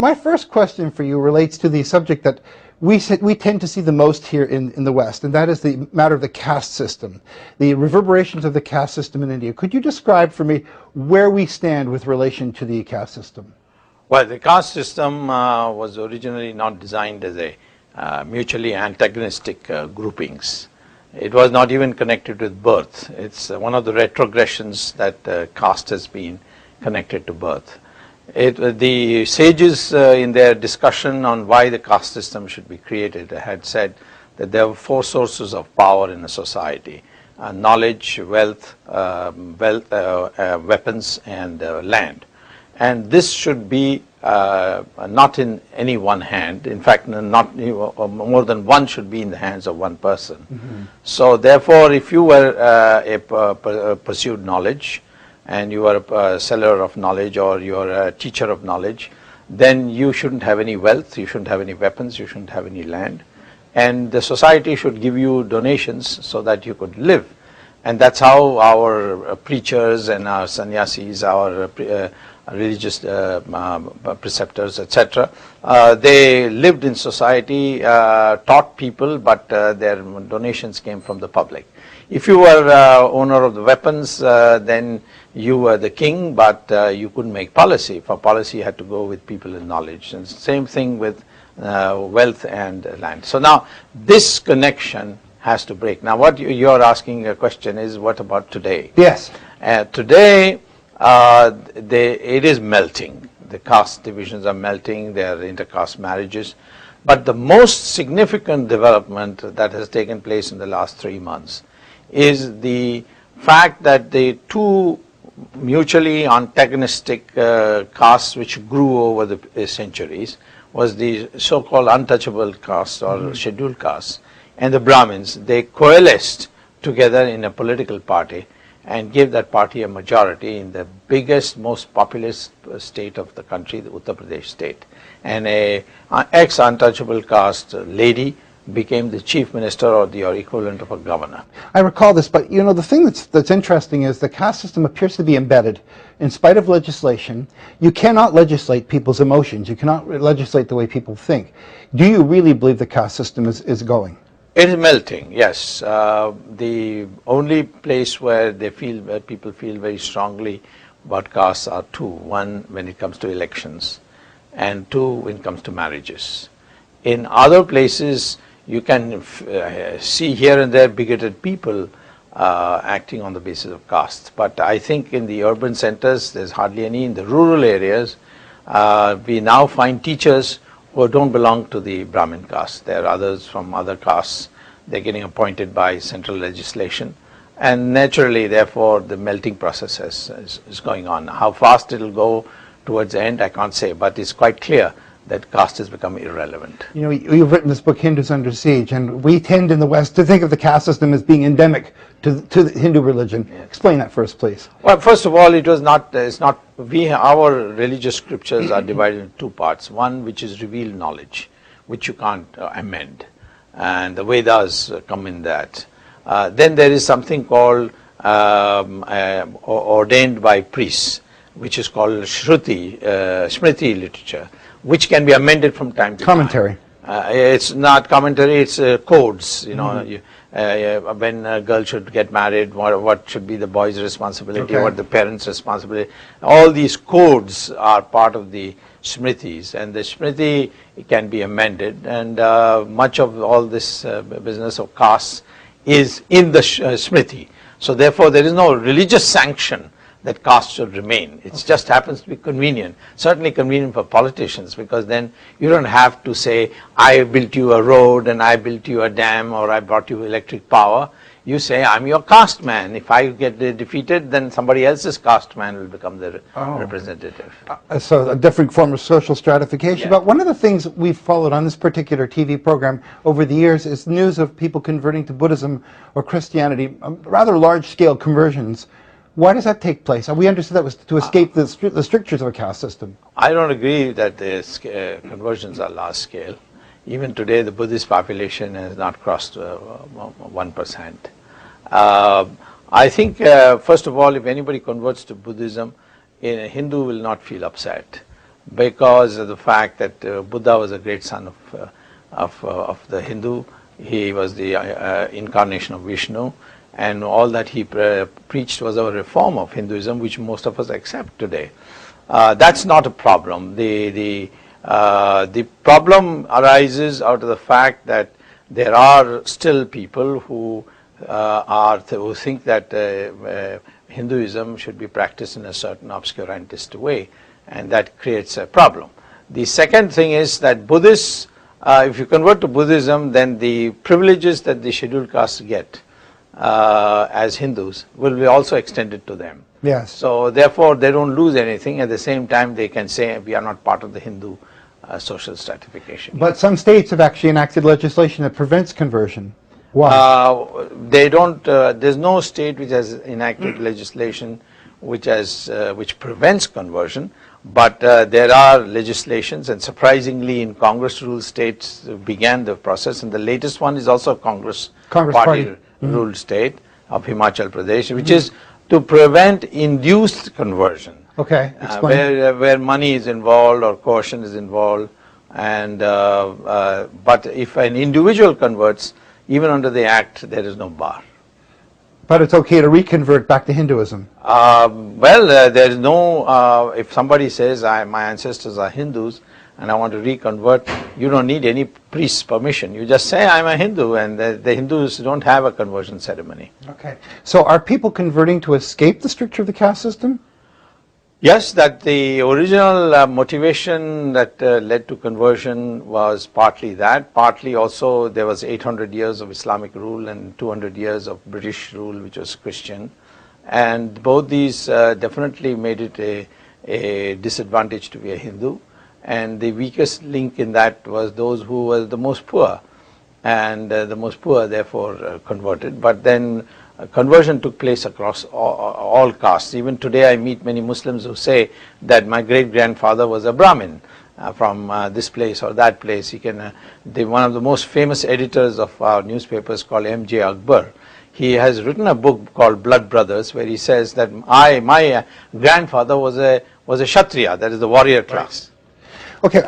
my first question for you relates to the subject that we tend to see the most here in the West, and that is the matter of the caste system, the reverberations of the caste system in India. Could you describe for me where we stand with relation to the caste system? Well, the caste system was originally not designed as a mutually antagonistic groupings. It was not even connected with birth. It's one of the retrogressions that caste has been connected to birth. The sages in their discussion on why the caste system should be created had said that there were four sources of power in a society: knowledge, wealth, weapons, and land. And this should be not in any one hand. In fact, not more than one should be in the hands of one person. Mm-hmm. So therefore, if you were pursued knowledge, and you are a seller of knowledge, or you are a teacher of knowledge, then you shouldn't have any wealth, you shouldn't have any weapons, you shouldn't have any land, and the society should give you donations so that you could live. And that's how our preachers and our sannyasis, our religious preceptors, etc., they lived in society, taught people, but their donations came from the public. If you were owner of the weapons, then you were the king, but you couldn't make policy. For policy, you had to go with people in knowledge. And same thing with wealth and land. So now this connection has to break. Now what you're asking a question is, what about today? Yes. Today, it is melting. The caste divisions are melting. There are intercaste marriages. But the most significant development that has taken place in the last 3 months is the fact that the two mutually antagonistic castes which grew over the centuries was the so-called untouchable caste or scheduled castes and the Brahmins. They coalesced together in a political party and gave that party a majority in the biggest, most populous state of the country, the Uttar Pradesh state. And a ex-untouchable caste lady became the chief minister or the equivalent of a governor. I recall this, but you know, the thing that's interesting is the caste system appears to be embedded in spite of legislation. You cannot legislate people's emotions. You cannot legislate the way people think. Do you really believe the caste system is going? It is melting, yes. The only place where people feel very strongly about castes are two. One, when it comes to elections, and two, when it comes to marriages. In other places, you can see here and there bigoted people acting on the basis of caste. But I think in the urban centers, there's hardly any. In the rural areas, we now find teachers who don't belong to the Brahmin caste. There are others from other castes. They're getting appointed by central legislation. And naturally, therefore, the melting process is going on. How fast it'll go towards the end, I can't say, but it's quite clear that caste has become irrelevant. You know, you've written this book, Hindus Under Siege, and we tend in the West to think of the caste system as being endemic to the Hindu religion. Yes. Explain that first, please. Well, first of all, our religious scriptures are divided into two parts. One, which is revealed knowledge, which you can't amend, and the Vedas come in that. Then there is something called ordained by priests, which is called Shruti, Smriti literature, which can be amended from time to commentary. Time. It's not commentary, it's codes. You know, when a girl should get married, what should be the boy's responsibility, what the parents' responsibility. All these codes are part of the Smritis, and the Smriti can be amended, and much of all this business of castes is in the Smriti. So therefore, there is no religious sanction that caste should remain. It just happens to be convenient. Certainly convenient for politicians, because then you don't have to say, I built you a road and I built you a dam or I brought you electric power. You say, I'm your caste man. If I get defeated, then somebody else's caste man will become the representative. So a different form of social stratification. Yeah. But one of the things we've followed on this particular TV program over the years is news of people converting to Buddhism or Christianity, rather large-scale conversions. Why does that take place? We understood that was to escape the strictures of a caste system. I don't agree that the conversions are large scale. Even today, the Buddhist population has not crossed 1%. I think, first of all, if anybody converts to Buddhism, a Hindu will not feel upset. because of the fact that Buddha was a great son of the Hindu. He was the incarnation of Vishnu, and all that he preached was a reform of Hinduism, which most of us accept today. That's not a problem. The problem arises out of the fact that there are still people who who think that Hinduism should be practiced in a certain obscurantist way, and that creates a problem. The second thing is that Buddhists, if you convert to Buddhism, then the privileges that the scheduled castes get as Hindus will be also extended to them. Yes. So therefore they don't lose anything. At the same time, they can say we are not part of the Hindu social stratification. But some states have actually enacted legislation that prevents conversion. Why? They don't. There's no state which has enacted legislation which prevents conversion. But there are legislations, and surprisingly, in Congress ruled states began the process, and the latest one is also a Congress Party ruled state of Himachal Pradesh, which is to prevent induced conversion. Okay, explain. Where money is involved or coercion is involved, and but if an individual converts, even under the act, there is no bar. But it's okay to reconvert back to Hinduism. There is no, if somebody says my ancestors are Hindus and I want to reconvert, you don't need any priest's permission. You just say I'm a Hindu, and the Hindus don't have a conversion ceremony. Okay. So are people converting to escape the stricture of the caste system? Yes, that the original motivation that led to conversion was partly that, partly also there was 800 years of Islamic rule and 200 years of British rule, which was Christian, and both these definitely made it a disadvantage to be a Hindu, and the weakest link in that was those who were the most poor, and the most poor therefore converted. But then conversion took place across all castes. Even today I meet many Muslims who say that my great-grandfather was a Brahmin from this place or that place. You can, one of the most famous editors of our newspapers called M.J. Akbar, he has written a book called Blood Brothers, where he says that my grandfather was a Kshatriya, that is the warrior class. Okay.